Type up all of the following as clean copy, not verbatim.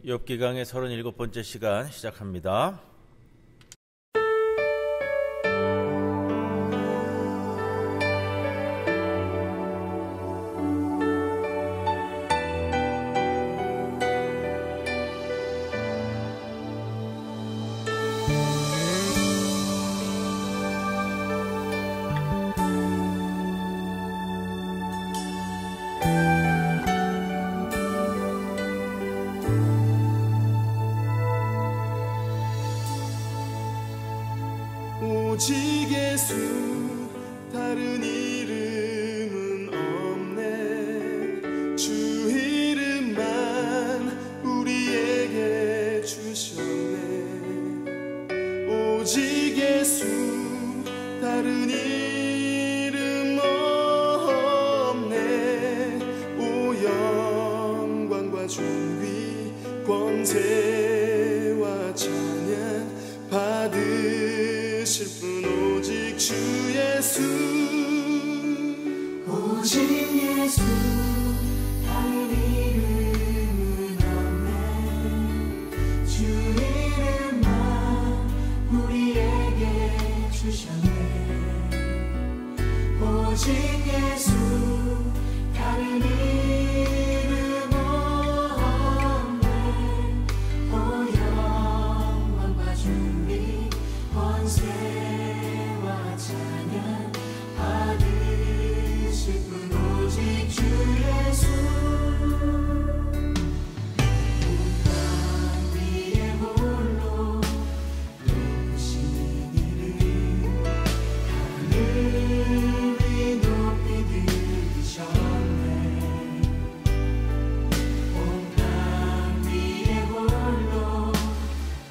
욥기 강의 37번째 시간 시작합니다. 오직 예수 다른 이름은 없네. 주 이름만 우리에게 주셨네. 오직 예수 다른 이름 없네. 오 영광과 존귀 권세와 찬양 받으실 분 오직 주 예수. 오직 예수 다른 이름은 없네. 주 이름만 우리에게 주셨네. 오직 예수 다른 이름 없네. 오 영광과 존귀 권세와 찬양 받으실 분 오직 주 예수. 온 땅 위에 홀로 높으신 이름 하늘이 높이 들으셨네. 온 땅 위에 홀로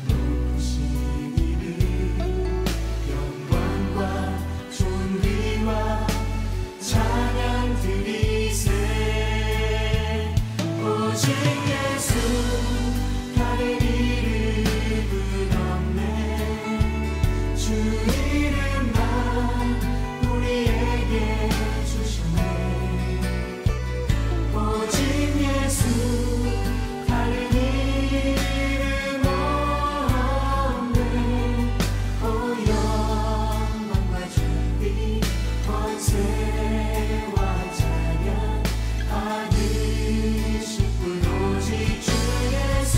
높으신 이름 영광과 존귀와 찬양 드리세. 오직 예수 다른 이름은 없네. 주 이름만 우리에게 주셨네. 오직 예수 다른 이름 없네. 오 영광과 존귀 권세와 찬양 받으실 분 오직 주 예수.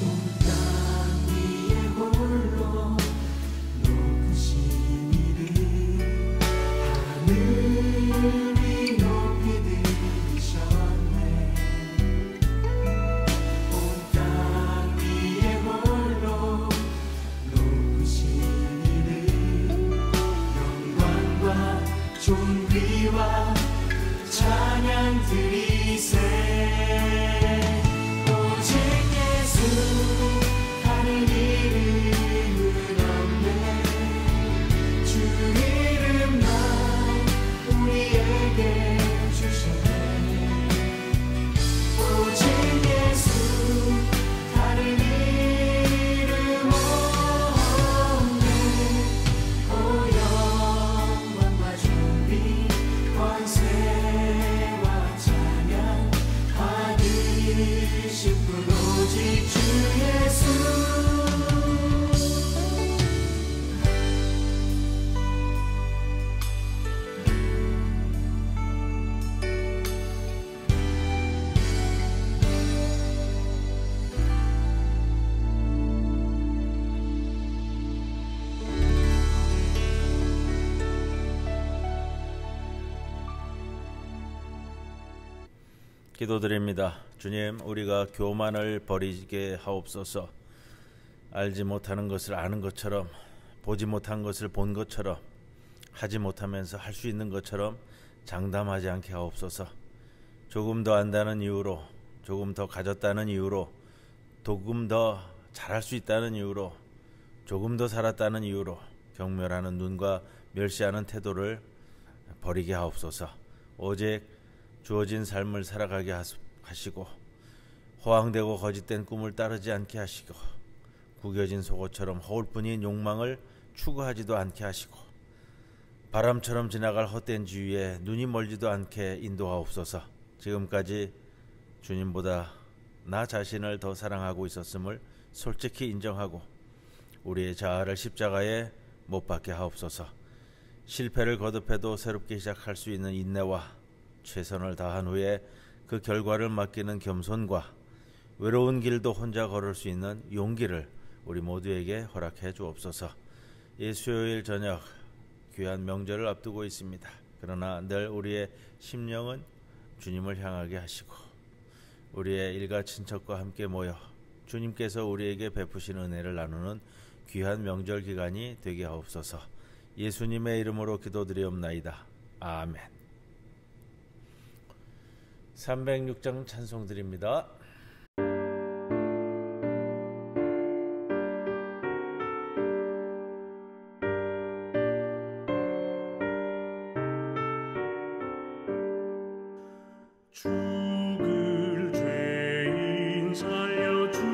온 땅 위에 홀로 높으신 이름 하늘이 높이 들으셨네. 온 땅 위에 홀로 높으신 이름 영광과 존귀와 찬양 드리세. 오직 예수 다른 이름은 없네. 주 이름만 우리에게 주셨네. 오직 예수 다른 이름 없네. 오 영광과 존귀 권세와 찬양 받으실 분 오직 주 예수. 기도드립니다. 주님, 우리가 교만을 버리게 하옵소서. 알지 못하는 것을 아는 것처럼, 보지 못한 것을 본 것처럼, 하지 못하면서 할 수 있는 것처럼 장담하지 않게 하옵소서. 조금 더 안다는 이유로, 조금 더 가졌다는 이유로 조금 더 잘할 수 있다는 이유로, 조금 더 살았다는 이유로 경멸하는 눈과 멸시하는 태도를 버리게 하옵소서. 오직 주어진 삶을 살아가게 하시고, 허황되고 거짓된 꿈을 따르지 않게 하시고, 구겨진 속옷처럼 허울뿐인 욕망을 추구하지도 않게 하시고, 바람처럼 지나갈 헛된 지위에 눈이 멀지도 않게 인도하옵소서. 지금까지 주님보다 나 자신을 더 사랑하고 있었음을 솔직히 인정하고 우리의 자아를 십자가에 못 박게 하옵소서. 실패를 거듭해도 새롭게 시작할 수 있는 인내와 최선을 다한 후에 그 결과를 맡기는 겸손과 외로운 길도 혼자 걸을 수 있는 용기를 우리 모두에게 허락해 주옵소서. 이 수요일 저녁 귀한 명절을 앞두고 있습니다. 그러나 늘 우리의 심령은 주님을 향하게 하시고 우리의 일가 친척과 함께 모여 주님께서 우리에게 베푸신 은혜를 나누는 귀한 명절 기간이 되게 하옵소서. 예수님의 이름으로 기도드리옵나이다. 아멘. 306장 찬송 드립니다. 죽을 죄인 살려주신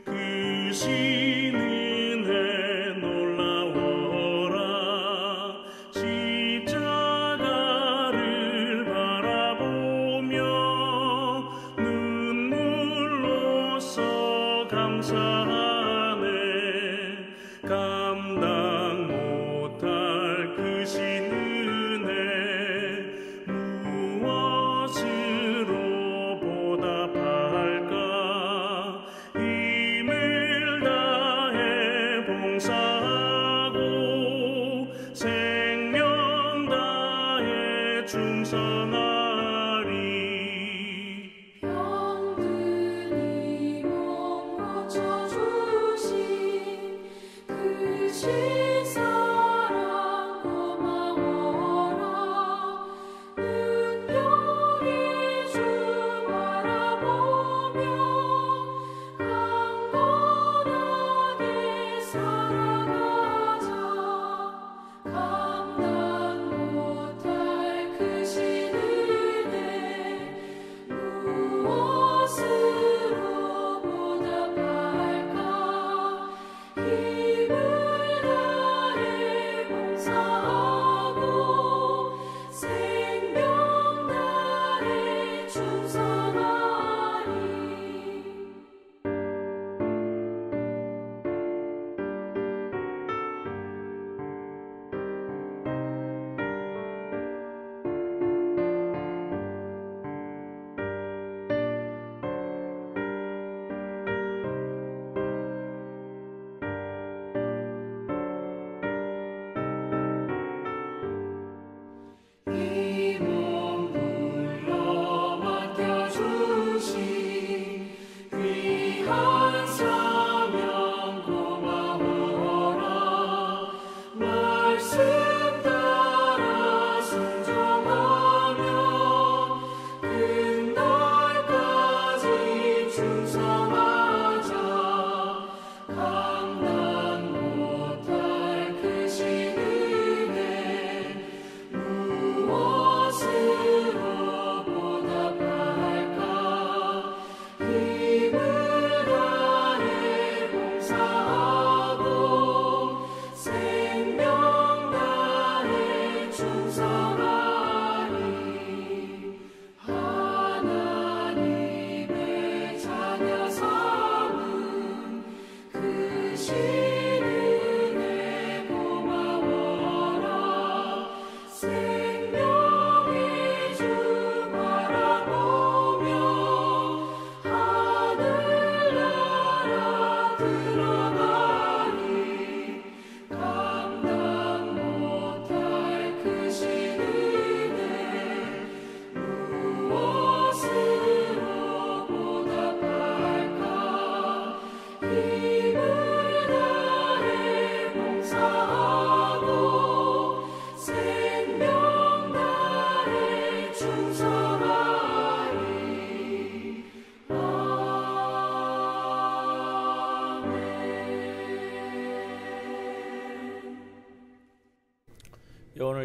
그 신은 해 놀라워라. 십자가를 바라보며 눈물로써 감사하네. 감당 못할 그 신은 무엇으로 보답할까. 힘을 다해 봉사하고 생명 다해 충성하리. 병든 이 몸 고쳐주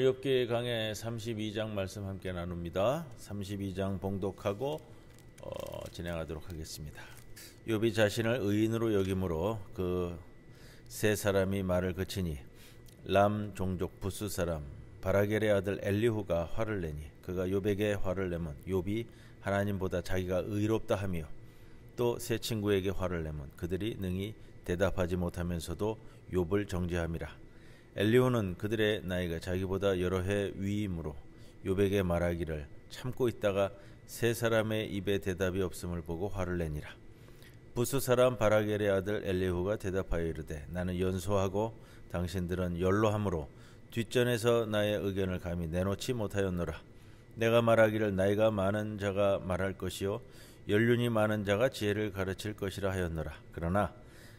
오늘 욥기 강해 32장 말씀 함께 나눕니다. 32장 봉독하고 진행하도록 하겠습니다. 욥이 자신을 의인으로 여김으로 그 세 사람이 말을 그치니 람 종족 부스 사람 바라겔의 아들 엘리후가 화를 내니 그가 욥에게 화를 내면 욥이 하나님보다 자기가 의롭다 하며 또 세 친구에게 화를 내면 그들이 능히 대답하지 못하면서도 욥을 정죄함이라. 엘리후는 그들의 나이가 자기보다 여러 해 위이므로 욥에게 말하기를 참고 있다가 세 사람의 입에 대답이 없음을 보고 화를 내니라. 부스 사람 바라겔의 아들 엘리후가 대답하여 이르되 나는 연소하고 당신들은 연로함으로 뒷전에서 나의 의견을 감히 내놓지 못하였노라. 내가 말하기를 나이가 많은 자가 말할 것이요 연륜이 많은 자가 지혜를 가르칠 것이라 하였노라. 그러나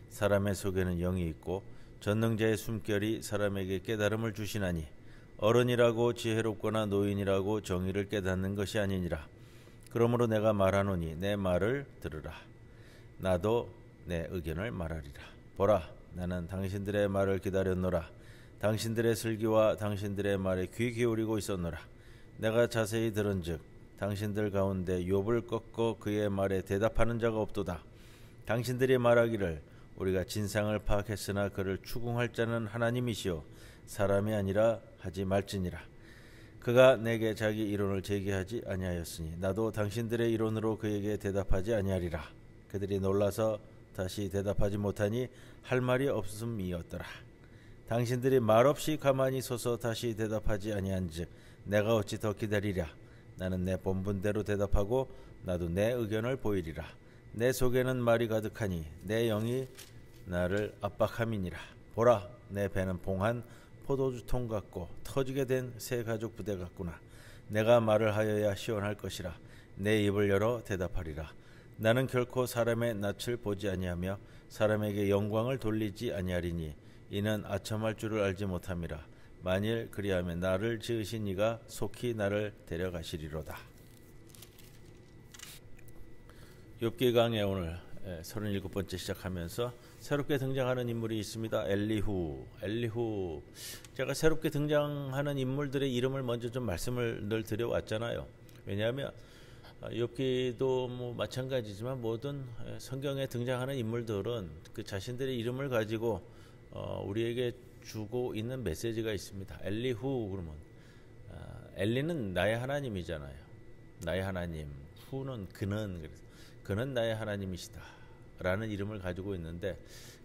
사람의 속에는 영이 있고 전능자의 숨결이 사람에게 깨달음을 주시나니 어른이라고 지혜롭거나 노인이라고 정의를 깨닫는 것이 아니니라. 그러므로 내가 말하노니 내 말을 들으라. 나도 내 의견을 말하리라. 보라, 나는 당신들의 말을 기다렸노라. 당신들의 슬기와 당신들의 말에 귀 기울이고 있었노라. 내가 자세히 들은즉 당신들 가운데 욥을 꺾고 그의 말에 대답하는 자가 없도다. 당신들이 말하기를 우리가 진상을 파악했으나 그를 추궁할 자는 하나님이시요 사람이 아니라 하지 말지니라. 그가 내게 자기 이론을 제기하지 아니하였으니 나도 당신들의 이론으로 그에게 대답하지 아니하리라. 그들이 놀라서 다시 대답하지 못하니 할 말이 없음이었더라. 당신들이 말없이 가만히 서서 다시 대답하지 아니한즉 내가 어찌 더 기다리랴. 나는 내 본분대로 대답하고 나도 내 의견을 보이리라. 내 속에는 말이 가득하니 내 영이 나를 압박함이니라. 보라, 내 배는 봉한 포도주통 같고 터지게 된 새 가죽 부대 같구나. 내가 말을 하여야 시원할 것이라. 내 입을 열어 대답하리라. 나는 결코 사람의 낯을 보지 아니하며 사람에게 영광을 돌리지 아니하리니 이는 아첨할 줄을 알지 못함이라. 만일 그리하면 나를 지으신 이가 속히 나를 데려가시리로다. 욥기 강해 오늘 37번째 시작하면서 새롭게 등장하는 인물이 있습니다. 엘리후. 제가 새롭게 등장하는 인물들의 이름을 먼저 좀 말씀을 늘 드려왔잖아요. 왜냐하면 욥기도 뭐 마찬가지지만 모든 성경에 등장하는 인물들은 그 자신들의 이름을 가지고 우리에게 주고 있는 메시지가 있습니다. 엘리후 그러면 엘리는 나의 하나님이잖아요. 나의 하나님. 후는 그는, 그래서 그는 나의 하나님이시다 라는 이름을 가지고 있는데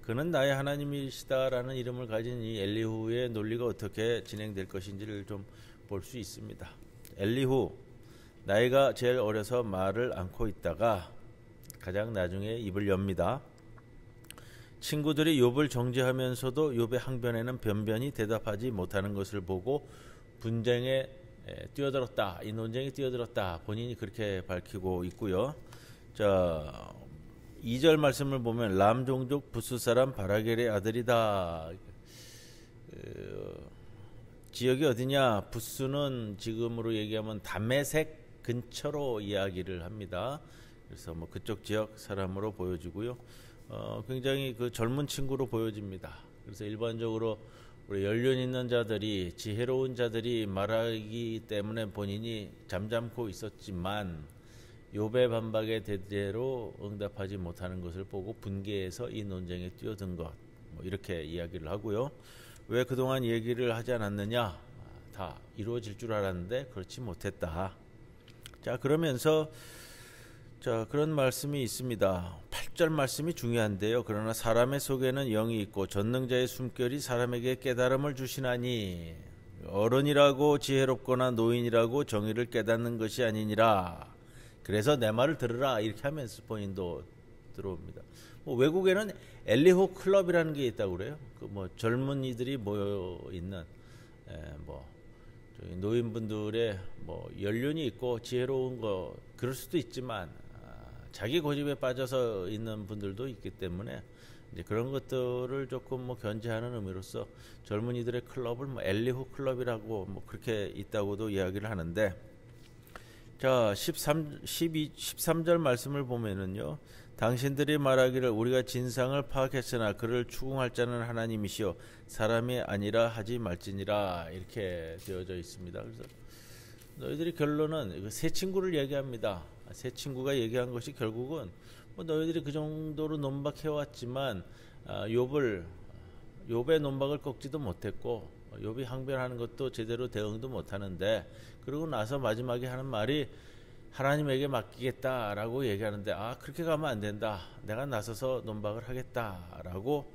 그는 나의 하나님이시다 라는 이름을 가진 이 엘리후의 논리가 어떻게 진행될 것인지를 좀 볼 수 있습니다. 엘리후, 나이가 제일 어려서 말을 않고 있다가 가장 나중에 입을 엽니다. 친구들이 욥을 정죄하면서도 욥의 항변에는 변변히 대답하지 못하는 것을 보고 분쟁에 뛰어들었다. 이 논쟁에 뛰어들었다. 본인이 그렇게 밝히고 있고요. 자, 2절 말씀을 보면 람 종족 부스 사람 바라겔의 아들이다. 지역이 어디냐? 부스는 지금으로 얘기하면 다메섹 근처로 이야기를 합니다. 그래서 뭐 그쪽 지역 사람으로 보여지고요. 굉장히 그 젊은 친구로 보여집니다. 그래서 일반적으로 우리 연륜 있는 자들이, 지혜로운 자들이 말하기 때문에 본인이 잠잠고 있었지만 욥의 반박에 대대로 응답하지 못하는 것을 보고 분개해서 이 논쟁에 뛰어든 것, 뭐 이렇게 이야기를 하고요. 왜 그동안 얘기를 하지 않았느냐? 다 이루어질 줄 알았는데 그렇지 못했다. 자, 그러면서 그런 말씀이 있습니다. 8절 말씀이 중요한데요. 그러나 사람의 속에는 영이 있고 전능자의 숨결이 사람에게 깨달음을 주시나니 어른이라고 지혜롭거나 노인이라고 정의를 깨닫는 것이 아니니라. 그래서 내 말을 들으라. 이렇게 하면서 본인도 들어옵니다. 뭐 외국에는 엘리후 클럽이라는 게 있다고 그래요. 그 뭐 젊은이들이 모여 있는 뭐 노인분들의 뭐 연륜이 있고 지혜로운 거 그럴 수도 있지만 자기 고집에 빠져서 있는 분들도 있기 때문에 이제 그런 것들을 조금 뭐 견제하는 의미로서 젊은이들의 클럽을 뭐 엘리후 클럽이라고 뭐 그렇게 있다고도 이야기를 하는데, 자 13절 말씀을 보면은요, 당신들이 말하기를 우리가 진상을 파악했으나 그를 추궁할 자는 하나님이시요 사람이 아니라 하지 말지니라 이렇게 되어져 있습니다. 그래서 너희들이 결론은 세 친구를 얘기합니다. 세 친구가 얘기한 것이 결국은 뭐 너희들이 그 정도로 논박해왔지만 욥의 논박을 꺾지도 못했고 욥이 항변하는 것도 제대로 대응도 못하는데 그러고 나서 마지막에 하는 말이 하나님에게 맡기겠다라고 얘기하는데 그렇게 가면 안 된다. 내가 나서서 논박을 하겠다라고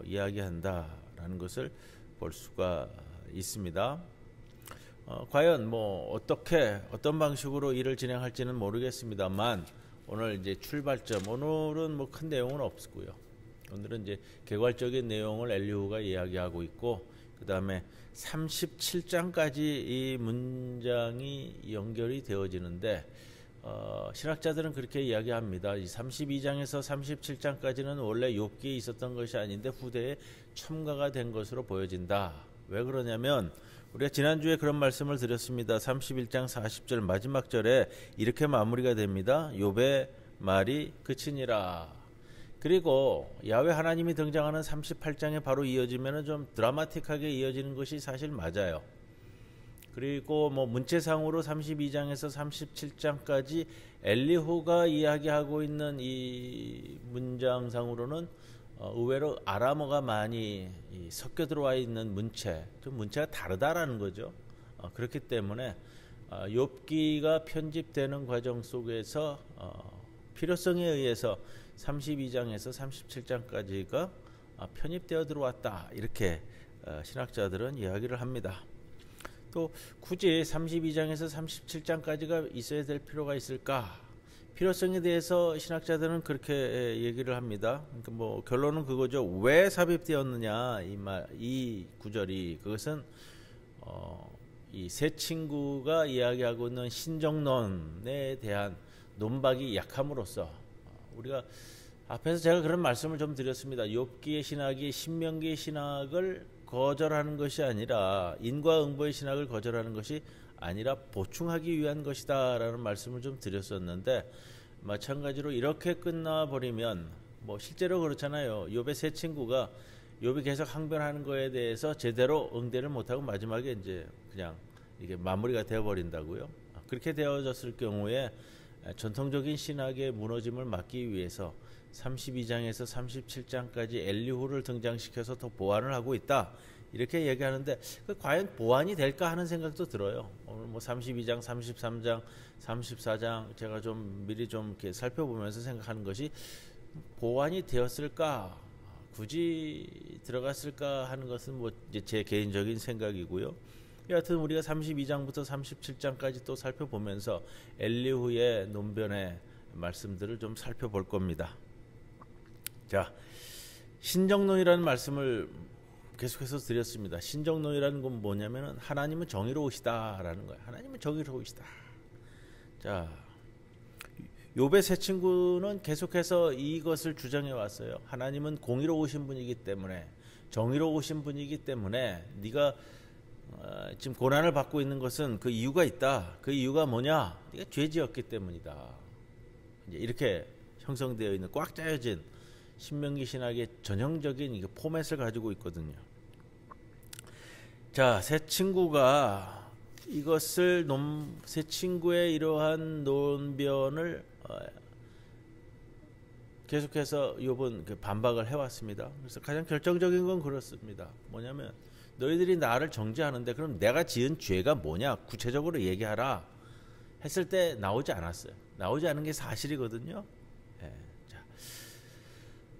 이야기한다라는 것을 볼 수가 있습니다. 과연 뭐 어떤 방식으로 일을 진행할지는 모르겠습니다만 오늘 이제 출발점 오늘은 뭐 큰 내용은 없고요. 오늘은 이제 개괄적인 내용을 엘리후가 이야기하고 있고 그 다음에 37장까지 이 문장이 연결이 되어지는데 신학자들은 그렇게 이야기합니다. 이 32장에서 37장까지는 원래 욥기에 있었던 것이 아닌데 후대에 첨가가 된 것으로 보여진다. 왜 그러냐면 우리가 지난주에 그런 말씀을 드렸습니다. 31장 40절 마지막 절에 이렇게 마무리가 됩니다. 욥의 말이 그치니라. 그리고 야훼 하나님이 등장하는 38장에 바로 이어지면 좀 드라마틱하게 이어지는 것이 사실 맞아요. 그리고 뭐 문체상으로 32장에서 37장까지 엘리후가 이야기하고 있는 이 문장상으로는 의외로 아람어가 많이 섞여 들어와 있는 좀 문체가 다르다라는 거죠. 그렇기 때문에 욥기가 편집되는 과정 속에서 필요성에 의해서 32장에서 37장까지가 편입되어 들어왔다. 이렇게 신학자들은 이야기를 합니다. 또 굳이 32장에서 37장까지가 있어야 될 필요가 있을까? 필요성에 대해서 신학자들은 그렇게 얘기를 합니다. 그러니까 뭐 결론은 그거죠. 왜 삽입되었느냐 이 구절이 그것은 이 세 친구가 이야기하고 있는 신정론에 대한 논박이 약함으로써 우리가 앞에서 제가 그런 말씀을 좀 드렸습니다. 욥기의 신학이 신명기의 신학을 거절하는 것이 아니라 인과응보의 신학을 거절하는 것이 아니라 보충하기 위한 것이다라는 말씀을 좀 드렸었는데 마찬가지로 이렇게 끝나버리면 뭐 실제로 그렇잖아요. 욥의 세 친구가 욥이 계속 항변하는 거에 대해서 제대로 응대를 못하고 마지막에 이제 그냥 이게 마무리가 되어버린다고요. 그렇게 되어졌을 경우에 전통적인 신학의 무너짐을 막기 위해서 32장에서 37장까지 엘리후를 등장시켜서 더 보완을 하고 있다. 이렇게 얘기하는데 과연 보완이 될까 하는 생각도 들어요. 오늘 뭐 32장, 33장, 34장 제가 좀 미리 좀 이렇게 살펴보면서 생각하는 것이 보완이 되었을까? 굳이 들어갔을까 하는 것은 뭐 이제 제 개인적인 생각이고요. 여하튼 우리가 32장부터 37장까지 또 살펴보면서 엘리후의 논변의 말씀들을 좀 살펴볼 겁니다. 자, 신정론이라는 말씀을 계속해서 드렸습니다. 신정론이라는 건 뭐냐면은 하나님은 정의로우시다라는 거예요. 하나님은 정의로우시다. 자, 욥의 세 친구는 계속해서 이것을 주장해 왔어요. 하나님은 공의로우신 분이기 때문에 정의로우신 분이기 때문에 네가 지금 고난을 받고 있는 것은 그 이유가 있다. 그 이유가 뭐냐? 네가 죄 지었기 때문이다. 이제 이렇게 형성되어 있는 꽉 짜여진 신명기 신학의 전형적인 포맷을 가지고 있거든요. 자, 세 친구가 이것을 세 친구의 이러한 논변을 계속해서 욥은 반박을 해왔습니다. 그래서 가장 결정적인 건 그렇습니다. 뭐냐면 너희들이 나를 정죄하는데 그럼 내가 지은 죄가 뭐냐 구체적으로 얘기하라 했을 때 나오지 않았어요. 나오지 않은 게 사실이거든요. 자,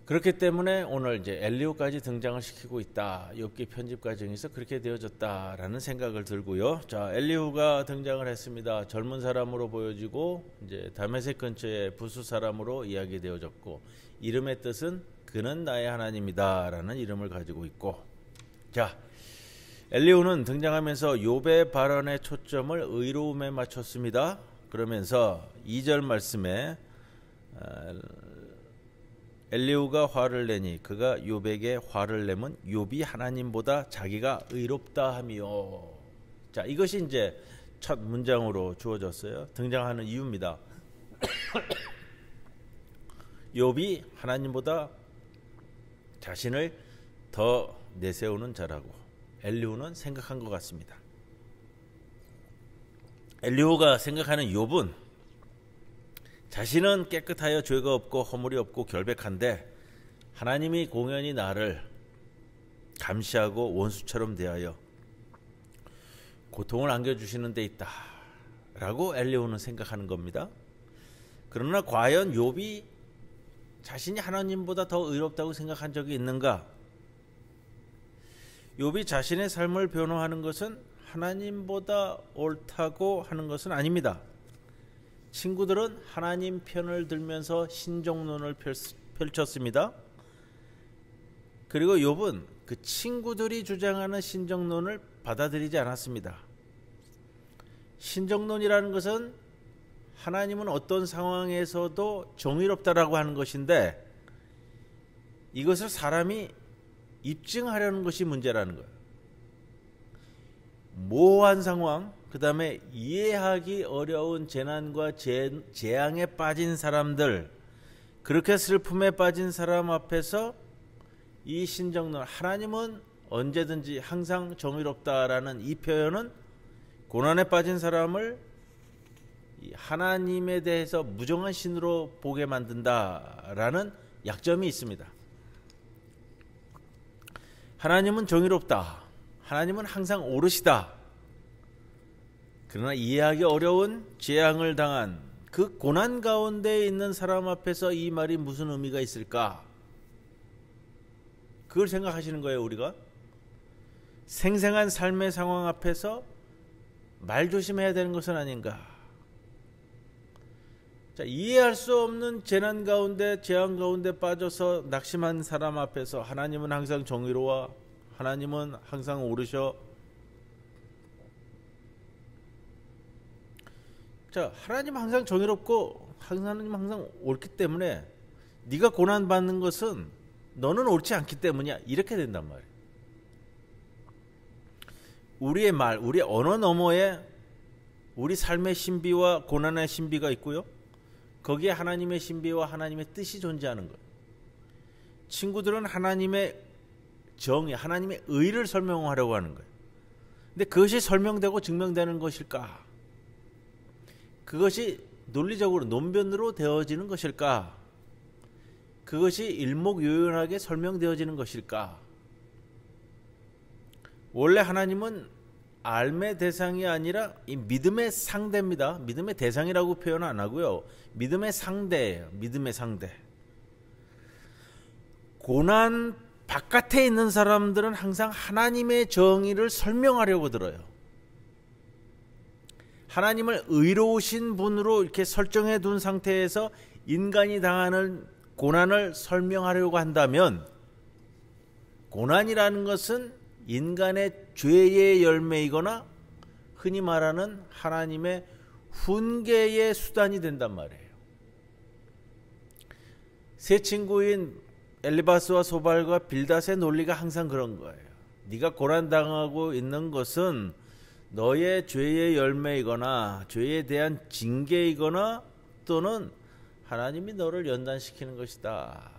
그렇기 때문에 오늘 이제 엘리후까지 등장을 시키고 있다. 욥기 편집 과정에서 그렇게 되어졌다라는 생각을 들고요. 자, 엘리후가 등장을 했습니다. 젊은 사람으로 보여지고 이제 다메섹 근처의 부수 사람으로 이야기되어졌고 이름의 뜻은 그는 나의 하나님이다라는 이름을 가지고 있고 자. 엘리후는 등장하면서 욥의 발언의 초점을 의로움에 맞췄습니다. 그러면서 2절 말씀에 엘리후가 화를 내니 그가 욥에게 화를 내면 욥이 하나님보다 자기가 의롭다 하미요. 자, 이것이 이제 첫 문장으로 주어졌어요. 등장하는 이유입니다. 욥이 하나님보다 자신을 더 내세우는 자라고 엘리후는 생각한 것 같습니다. 엘리후가 생각하는 욥은 자신은 깨끗하여 죄가 없고 허물이 없고 결백한데 하나님이 공연히 나를 감시하고 원수처럼 대하여 고통을 안겨주시는 데 있다 라고 엘리후는 생각하는 겁니다. 그러나 과연 욥이 자신이 하나님보다 더 의롭다고 생각한 적이 있는가? 욥이 자신의 삶을 변호하는 것은 하나님보다 옳다고 하는 것은 아닙니다. 친구들은 하나님 편을 들면서 신정론을 펼쳤습니다. 그리고 욥은 그 친구들이 주장하는 신정론을 받아들이지 않았습니다. 신정론이라는 것은 하나님은 어떤 상황에서도 정의롭다라고 하는 것인데 이것을 사람이 입증하려는 것이 문제라는 거예요. 모호한 상황, 그 다음에 이해하기 어려운 재난과 재앙에 빠진 사람들, 그렇게 슬픔에 빠진 사람 앞에서 이 신정론, 하나님은 언제든지 항상 정의롭다라는 이 표현은 고난에 빠진 사람을 하나님에 대해서 무정한 신으로 보게 만든다라는 약점이 있습니다. 하나님은 정의롭다. 하나님은 항상 옳으시다. 그러나 이해하기 어려운 재앙을 당한 그 고난 가운데 있는 사람 앞에서 이 말이 무슨 의미가 있을까? 그걸 생각하시는 거예요, 우리가. 생생한 삶의 상황 앞에서 말 조심해야 되는 것은 아닌가? 자, 이해할 수 없는 재난 가운데, 재앙 가운데 빠져서 낙심한 사람 앞에서 하나님은 항상 정의로워, 하나님은 항상 옳으셔. 자, 하나님 항상 정의롭고 하나님 항상 옳기 때문에 네가 고난 받는 것은 너는 옳지 않기 때문이야. 이렇게 된단 말이에요. 우리의 말, 우리의 언어 너머에 우리 삶의 신비와 고난의 신비가 있고요. 거기에 하나님의 신비와 하나님의 뜻이 존재하는 거예요. 친구들은 하나님의 정의, 하나님의 의를 설명하려고 하는 거예요. 근데 그것이 설명되고 증명되는 것일까? 그것이 논리적으로 논변으로 되어지는 것일까? 그것이 일목요연하게 설명되어지는 것일까? 원래 하나님은 알의 대상이 아니라 이 믿음의 상대입니다. 믿음의 대상이라고 표현 안 하고요. 믿음의 상대예요. 믿음의 상대. 고난 바깥에 있는 사람들은 항상 하나님의 정의를 설명하려고 들어요. 하나님을 의로우신 분으로 이렇게 설정해 둔 상태에서 인간이 당하는 고난을 설명하려고 한다면 고난이라는 것은 인간의 죄의 열매이거나 흔히 말하는 하나님의 훈계의 수단이 된단 말이에요. 세 친구인 엘리바스와 소발과 빌닷의 논리가 항상 그런 거예요. 네가 고난당하고 있는 것은 너의 죄의 열매이거나 죄에 대한 징계이거나 또는 하나님이 너를 연단시키는 것이다.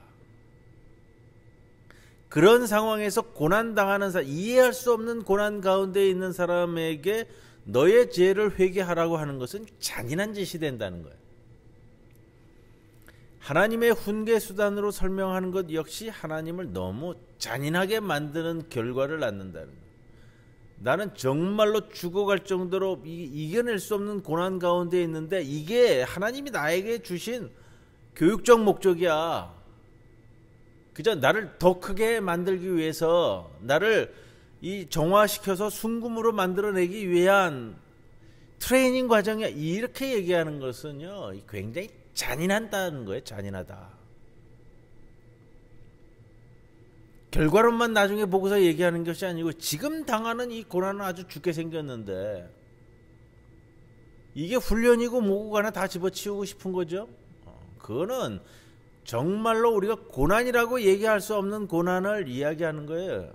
그런 상황에서 고난당하는 사람, 이해할 수 없는 고난 가운데 있는 사람에게 너의 죄를 회개하라고 하는 것은 잔인한 짓이 된다는 거예요. 하나님의 훈계 수단으로 설명하는 것 역시 하나님을 너무 잔인하게 만드는 결과를 낳는다는 거예요. 나는 정말로 죽어갈 정도로 이겨낼 수 없는 고난 가운데 있는데 이게 하나님이 나에게 주신 교육적 목적이야. 그저 나를 더 크게 만들기 위해서, 나를 이 정화시켜서 순금으로 만들어내기 위한 트레이닝 과정이야. 이렇게 얘기하는 것은요, 굉장히 잔인하다는 거예요. 잔인하다. 결과론만 나중에 보고서 얘기하는 것이 아니고 지금 당하는 이 고난은 아주 죽게 생겼는데 이게 훈련이고 뭐고 하나 다 집어치우고 싶은 거죠. 그거는 정말로 우리가 고난이라고 얘기할 수 없는 고난을 이야기하는 거예요.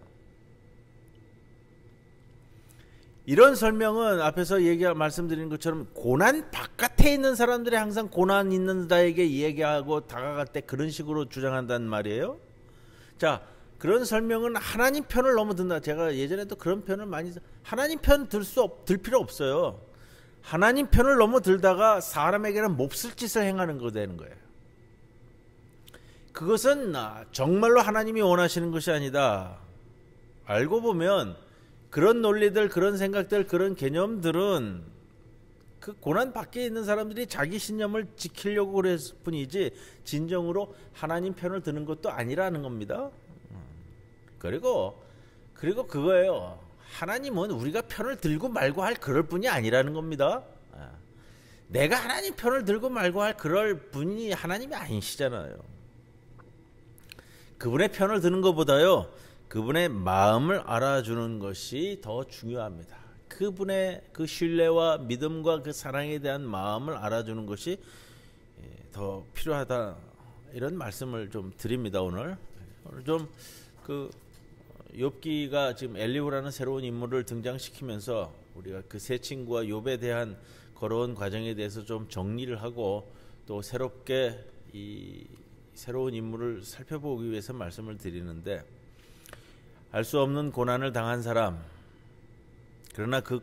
이런 설명은 앞에서 말씀드린 것처럼 고난 바깥에 곁에 있는 사람들이 항상 고난 있는 자에게 얘기하고 다가갈 때 그런 식으로 주장한단 말이에요. 자, 그런 설명은 하나님 편을 너무 든다. 제가 예전에도 그런 편을 많이 하나님 편 들 필요 없어요. 하나님 편을 너무 들다가 사람에게는 몹쓸 짓을 행하는 거 되는 거예요. 그것은 정말로 하나님이 원하시는 것이 아니다. 알고 보면 그런 논리들, 그런 생각들, 그런 개념들은 그 고난 밖에 있는 사람들이 자기 신념을 지키려고 그랬을 뿐이지 진정으로 하나님 편을 드는 것도 아니라는 겁니다. 그리고 그거예요. 하나님은 우리가 편을 들고 말고 할 그럴 분이 아니라는 겁니다. 내가 하나님 편을 들고 말고 할 그럴 분이 하나님이 아니시잖아요. 그분의 편을 드는 것보다요, 그분의 마음을 알아주는 것이 더 중요합니다. 그분의 그 신뢰와 믿음과 그 사랑에 대한 마음을 알아주는 것이 더 필요하다. 이런 말씀을 좀 드립니다. 오늘 좀 그 욥기가 지금 엘리후라는 새로운 인물을 등장시키면서 우리가 그 세 친구와 욥에 대한 걸어온 과정에 대해서 좀 정리를 하고 또 새롭게 이 새로운 인물을 살펴보기 위해서 말씀을 드리는데, 알 수 없는 고난을 당한 사람, 그러나 그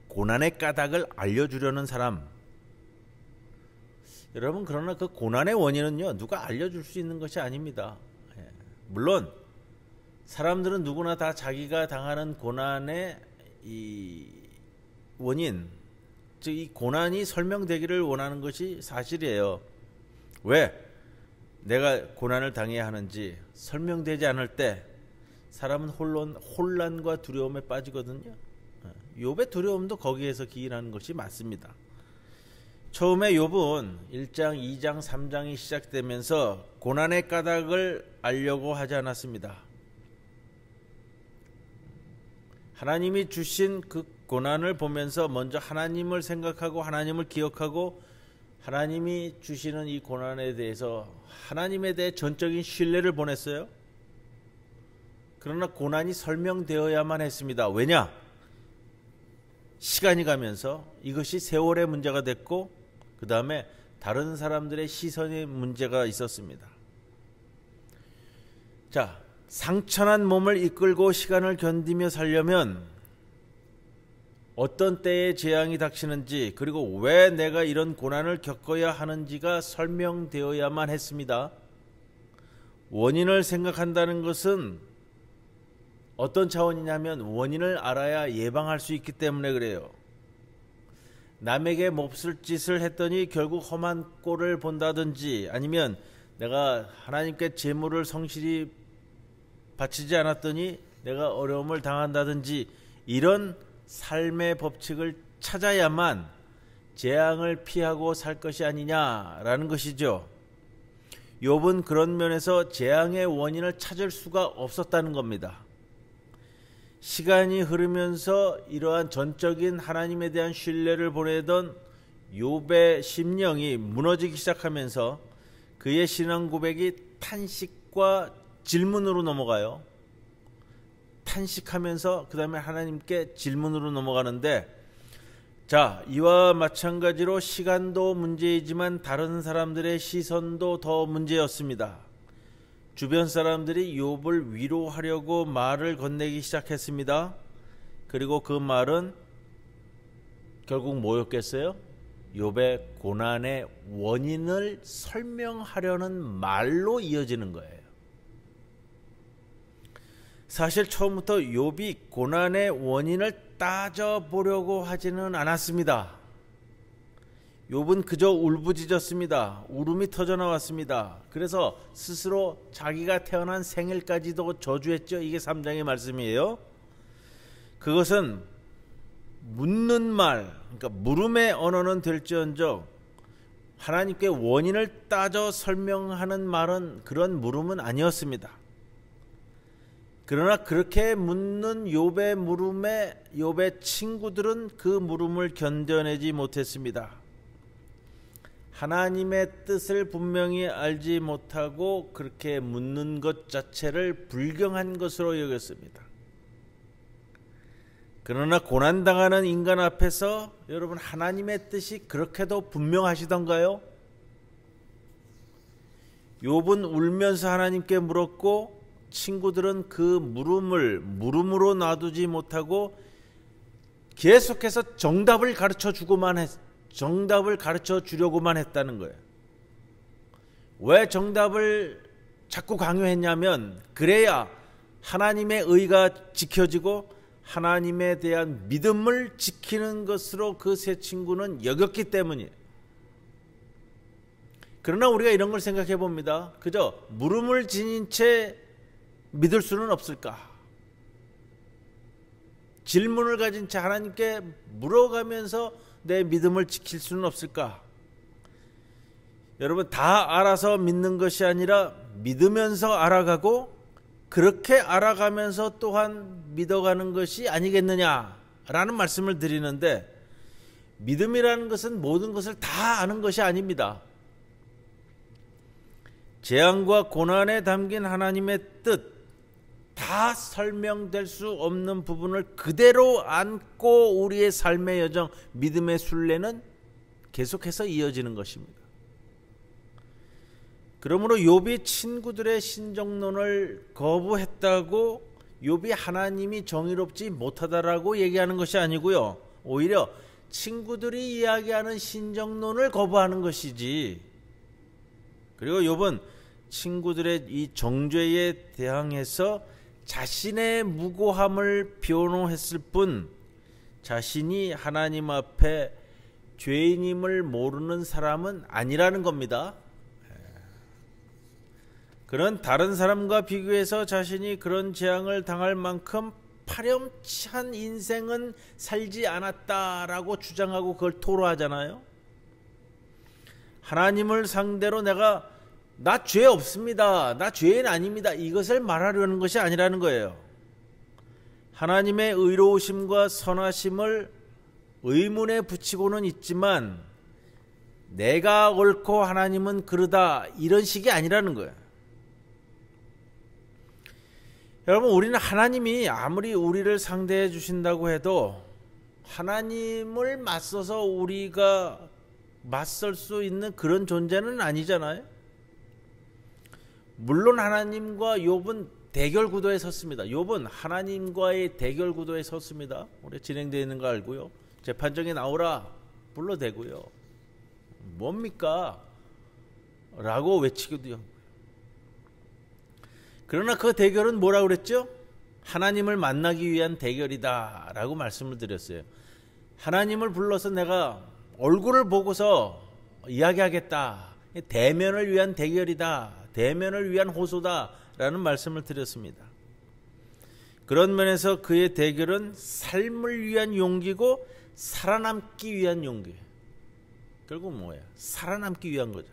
고난의 까닭을 알려주려는 사람. 여러분, 그러나 그 고난의 원인은요, 누가 알려줄 수 있는 것이 아닙니다. 물론 사람들은 누구나 다 자기가 당하는 고난의 이 원인, 즉 이 고난이 설명되기를 원하는 것이 사실이에요. 왜 내가 고난을 당해야 하는지 설명되지 않을 때 사람은 혼란과 두려움에 빠지거든요. 욥의 두려움도 거기에서 기인하는 것이 맞습니다. 처음에 욥은 1장, 2장, 3장이 시작되면서 고난의 까닭을 알려고 하지 않았습니다. 하나님이 주신 그 고난을 보면서 먼저 하나님을 생각하고 하나님을 기억하고 하나님이 주시는 이 고난에 대해서 하나님에 대해 전적인 신뢰를 보냈어요. 그러나 고난이 설명되어야만 했습니다. 왜냐? 시간이 가면서 이것이 세월의 문제가 됐고 그 다음에 다른 사람들의 시선의 문제가 있었습니다. 자, 상처난 몸을 이끌고 시간을 견디며 살려면 어떤 때에 재앙이 닥치는지, 그리고 왜 내가 이런 고난을 겪어야 하는지가 설명되어야만 했습니다. 원인을 생각한다는 것은 어떤 차원이냐면 원인을 알아야 예방할 수 있기 때문에 그래요. 남에게 몹쓸 짓을 했더니 결국 험한 꼴을 본다든지, 아니면 내가 하나님께 제물을 성실히 바치지 않았더니 내가 어려움을 당한다든지, 이런 삶의 법칙을 찾아야만 재앙을 피하고 살 것이 아니냐라는 것이죠. 욥은 그런 면에서 재앙의 원인을 찾을 수가 없었다는 겁니다. 시간이 흐르면서 이러한 전적인 하나님에 대한 신뢰를 보내던 욥의 심령이 무너지기 시작하면서 그의 신앙 고백이 탄식과 질문으로 넘어가요. 탄식하면서 그 다음에 하나님께 질문으로 넘어가는데, 자, 이와 마찬가지로 시간도 문제이지만 다른 사람들의 시선도 더 문제였습니다. 주변 사람들이 욥을 위로하려고 말을 건네기 시작했습니다. 그리고 그 말은 결국 뭐였겠어요? 욥의 고난의 원인을 설명하려는 말로 이어지는 거예요. 사실 처음부터 욥이 고난의 원인을 따져보려고 하지는 않았습니다. 욥은 그저 울부짖었습니다. 울음이 터져나왔습니다. 그래서 스스로 자기가 태어난 생일까지도 저주했죠. 이게 3장의 말씀이에요. 그것은 묻는 말, 그러니까 물음의 언어는 될지언정 하나님께 원인을 따져 설명하는 말은 그런 물음은 아니었습니다. 그러나 그렇게 묻는 욥의 물음에 욥의 친구들은 그 물음을 견뎌내지 못했습니다. 하나님의 뜻을 분명히 알지 못하고 그렇게 묻는 것 자체를 불경한 것으로 여겼습니다. 그러나 고난당하는 인간 앞에서 여러분 하나님의 뜻이 그렇게도 분명하시던가요? 욥은 울면서 하나님께 물었고 친구들은 그 물음을 물음으로 놔두지 못하고 계속해서 정답을 가르쳐 주려고만 했다는 거예요. 왜 정답을 자꾸 강요했냐면 그래야 하나님의 의가 지켜지고 하나님에 대한 믿음을 지키는 것으로 그 세 친구는 여겼기 때문이에요. 그러나 우리가 이런 걸 생각해 봅니다. 그저 물음을 지닌 채 믿을 수는 없을까? 질문을 가진 채 하나님께 물어가면서 내 믿음을 지킬 수는 없을까? 여러분, 다 알아서 믿는 것이 아니라 믿으면서 알아가고 그렇게 알아가면서 또한 믿어가는 것이 아니겠느냐라는 말씀을 드리는데, 믿음이라는 것은 모든 것을 다 아는 것이 아닙니다. 재앙과 고난에 담긴 하나님의 뜻, 다 설명될 수 없는 부분을 그대로 안고 우리의 삶의 여정, 믿음의 순례는 계속해서 이어지는 것입니다. 그러므로 욥이 친구들의 신정론을 거부했다고 욥이 하나님이 정의롭지 못하다라고 얘기하는 것이 아니고요, 오히려 친구들이 이야기하는 신정론을 거부하는 것이지. 그리고 욥은 친구들의 이 정죄에 대항해서 자신의 무고함을 변호했을 뿐 자신이 하나님 앞에 죄인임을 모르는 사람은 아니라는 겁니다. 그런 다른 사람과 비교해서 자신이 그런 재앙을 당할 만큼 파렴치한 인생은 살지 않았다라고 주장하고 그걸 토로하잖아요. 하나님을 상대로 나 죄 없습니다, 나 죄인 아닙니다, 이것을 말하려는 것이 아니라는 거예요. 하나님의 의로우심과 선하심을 의문에 붙이고는 있지만 내가 옳고 하나님은 그르다, 이런 식이 아니라는 거예요. 여러분, 우리는 하나님이 아무리 우리를 상대해 주신다고 해도 하나님을 맞서서 우리가 맞설 수 있는 그런 존재는 아니잖아요. 물론 하나님과 욥은 대결 구도에 섰습니다. 욥은 하나님과의 대결 구도에 섰습니다. 우리 진행되어 있는 거 알고요. 재판정에 나오라 불러대고요. 뭡니까? 라고 외치기도 하고. 그러나 그 대결은 뭐라고 그랬죠? 하나님을 만나기 위한 대결이다 라고 말씀을 드렸어요. 하나님을 불러서 내가 얼굴을 보고서 이야기하겠다, 대면을 위한 대결이다, 대면을 위한 호소다 라는 말씀을 드렸습니다. 그런 면에서 그의 대결은 삶을 위한 용기고 살아남기 위한 용기. 결국 뭐예요? 살아남기 위한 거죠.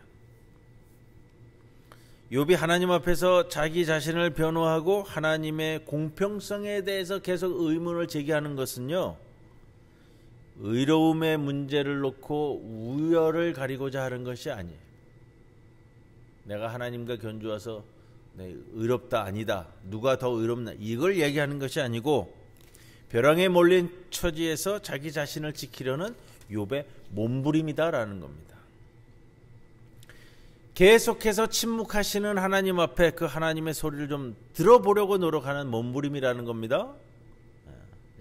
욥이 하나님 앞에서 자기 자신을 변호하고 하나님의 공평성에 대해서 계속 의문을 제기하는 것은요, 의로움의 문제를 놓고 우열을 가리고자 하는 것이 아니에요. 내가 하나님과 견주어서 의롭다, 아니다, 누가 더 의롭나, 이걸 얘기하는 것이 아니고 벼랑에 몰린 처지에서 자기 자신을 지키려는 욥의 몸부림이다라는 겁니다. 계속해서 침묵하시는 하나님 앞에 그 하나님의 소리를 좀 들어보려고 노력하는 몸부림이라는 겁니다.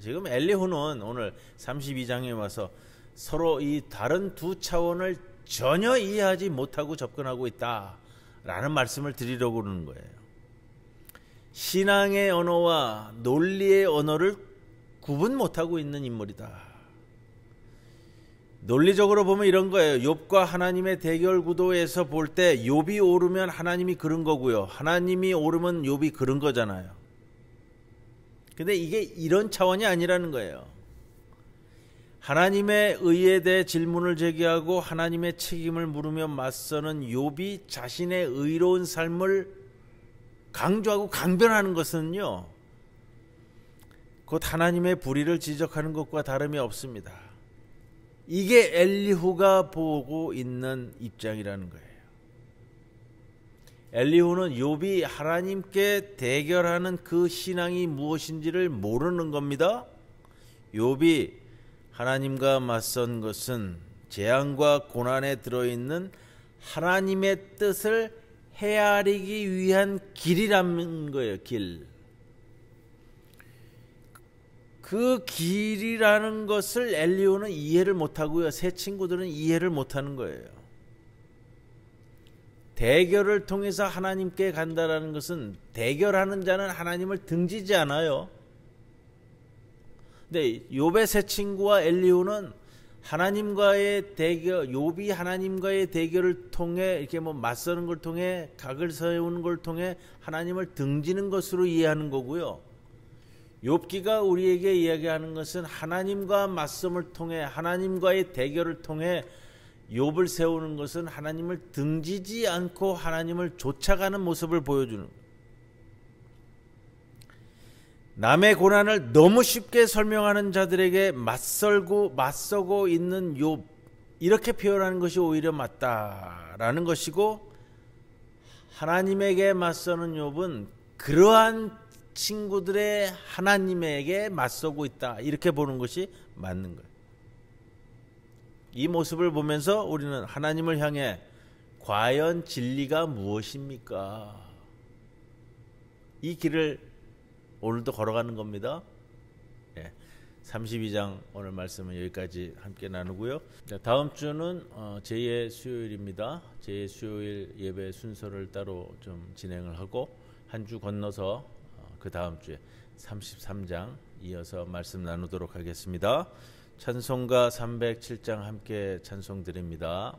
지금 엘리후는 오늘 32장에 와서 서로 이 다른 두 차원을 전혀 이해하지 못하고 접근하고 있다라는 말씀을 드리려고 그러는 거예요. 신앙의 언어와 논리의 언어를 구분 못하고 있는 인물이다. 논리적으로 보면 이런 거예요. 욥과 하나님의 대결 구도에서 볼 때 욥이 오르면 하나님이 그른 거고요, 하나님이 오르면 욥이 그른 거잖아요. 근데 이게 이런 차원이 아니라는 거예요. 하나님의 의에 대해 질문을 제기하고 하나님의 책임을 물으며 맞서는 욥이 자신의 의로운 삶을 강조하고 강변하는 것은요, 곧 하나님의 불의를 지적하는 것과 다름이 없습니다. 이게 엘리후가 보고 있는 입장이라는 거예요. 엘리후는 욥이 하나님께 대결하는 그 신앙이 무엇인지를 모르는 겁니다. 욥이 하나님과 맞선 것은 재앙과 고난에 들어있는 하나님의 뜻을 헤아리기 위한 길이라는 거예요. 길. 그 길이라는 것을 엘리후는 이해를 못하고요. 세 친구들은 이해를 못하는 거예요. 대결을 통해서 하나님께 간다라는 것은 대결하는 자는 하나님을 등지지 않아요. 근데 욥의 세 친구와 엘리후는 하나님과의 대결, 욥이 하나님과의 대결을 통해 이렇게 뭐 맞서는 걸 통해 각을 세우는 걸 통해 하나님을 등지는 것으로 이해하는 거고요. 욥기가 우리에게 이야기하는 것은 하나님과 맞섬을 통해 하나님과의 대결을 통해 욥을 세우는 것은 하나님을 등지지 않고 하나님을 쫓아가는 모습을 보여주는 거예요. 남의 고난을 너무 쉽게 설명하는 자들에게 맞서고 있는 욥, 이렇게 표현하는 것이 오히려 맞다라는 것이고, 하나님에게 맞서는 욥은 그러한 친구들의 하나님에게 맞서고 있다, 이렇게 보는 것이 맞는 거예요. 이 모습을 보면서 우리는 하나님을 향해 과연 진리가 무엇입니까? 이 길을 오늘도 걸어가는 겁니다. 32장 오늘 말씀은 여기까지 함께 나누고요. 다음 주는 제2의 수요일입니다. 제2의 수요일 예배 순서를 따로 좀 진행을 하고 한 주 건너서 그 다음 주에 33장 이어서 말씀 나누도록 하겠습니다. 찬송가 307장 함께 찬송드립니다.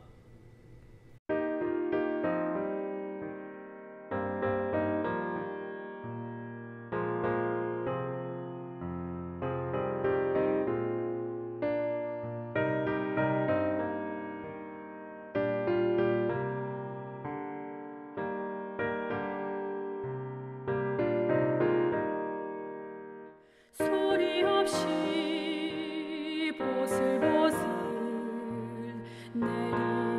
소리 없이 보슬보슬 내리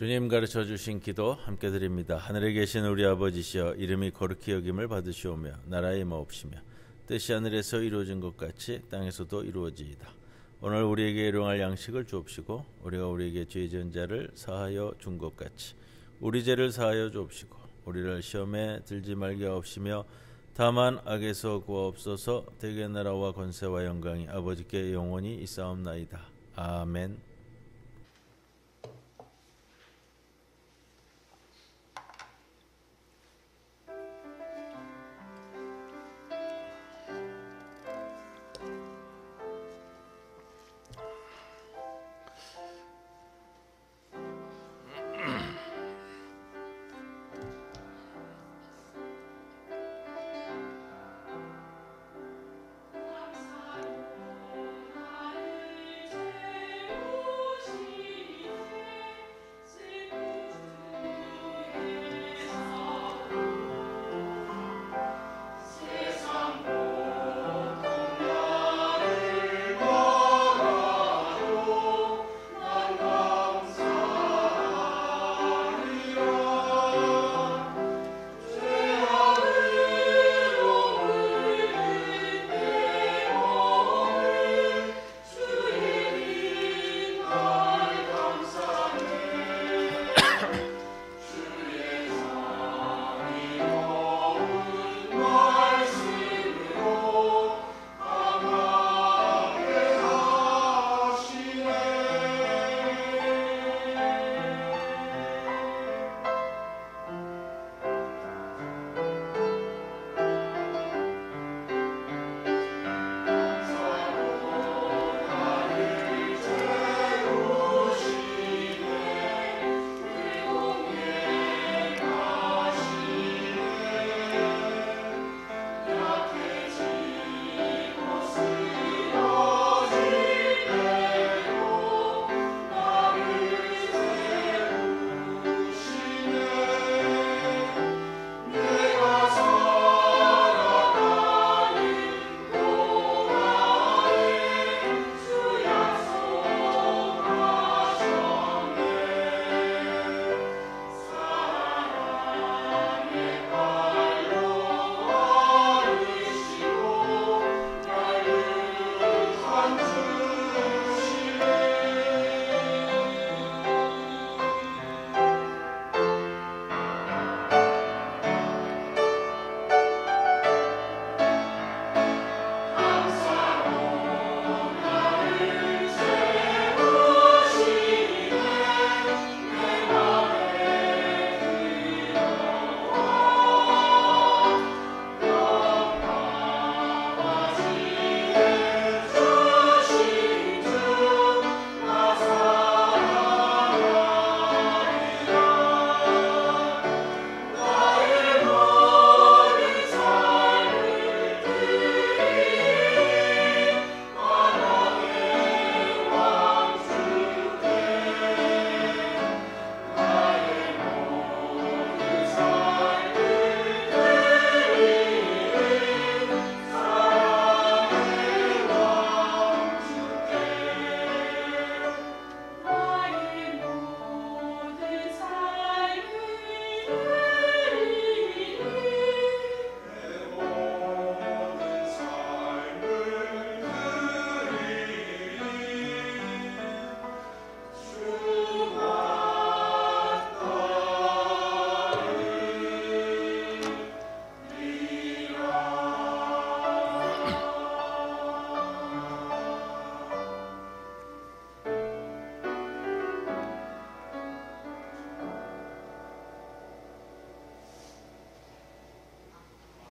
주님 가르쳐 주신 기도 함께 드립니다. 하늘에 계신 우리 아버지시여, 이름이 거룩히 여김을 받으시오며 나라의 임하옵시며 뜻이 하늘에서 이루어진 것 같이 땅에서도 이루어지이다. 오늘 우리에게 일용할 양식을 주옵시고, 우리가 우리에게 죄 지은 자를 사하여 준 것 같이 우리 죄를 사하여 주옵시고, 우리를 시험에 들지 말게 하옵시며 다만 악에서 구하옵소서. 대개 나라와 권세와 영광이 아버지께 영원히 있사옵나이다. 아멘.